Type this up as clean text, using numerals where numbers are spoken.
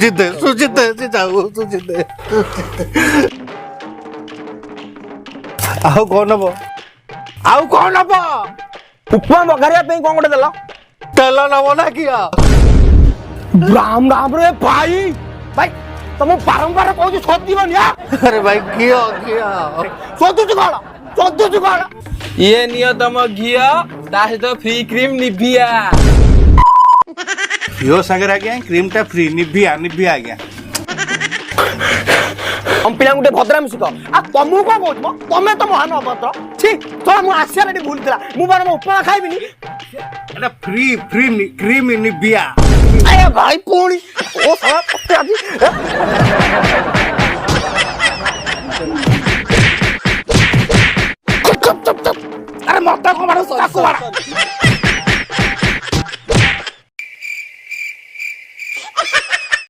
ସୁଜିତ ସେ ଯାଉ ସୁଜିତ ଆଉ କଣ ନବ ଉପମା ବଘାରିବା ପାଇଁ କଣ ଗୋଟେ ଦେଲ ତେଲ ନବ ନା କିଆ ରାମ ରାମ ରେ ଭାଇ ଭାଇ ତମ ବାରମ୍ବାର କହୁଛି ସଦିବନି ଆରେ ଭାଇ ଘିଅ ସଦୁଛୁ କଣ ଇଏ ନିଅ ତମ ଘିଅ ତା ସହିତ ଫ୍ରି କ୍ରିମ ନିଭିଆ ଘିଅ ସାଙ୍ଗରେ ଆଜ୍ଞା କ୍ରିମ ଟା ଫ୍ରି ନିଭିଆ ଆଜ୍ଞା ତମ ପିଲାଙ୍କୁ ଟିକେ ଭଦ୍ରା ମିଶିକ ଆଉ ତମକୁ କଣ କହୁଛି ତମେ ତ ମହାନ ଅଭଦ୍ର ଛି ତୋ ମୁଁ ଆସିବାର ଏଠି ଭୁଲ ଥିଲା ମୁଁ ବରଂ ଉପମା ଖାଇବିନି ଏଟା ଫ୍ରି କ୍ରିମ ନିଭିଆ ଭାଇ ପୁଣି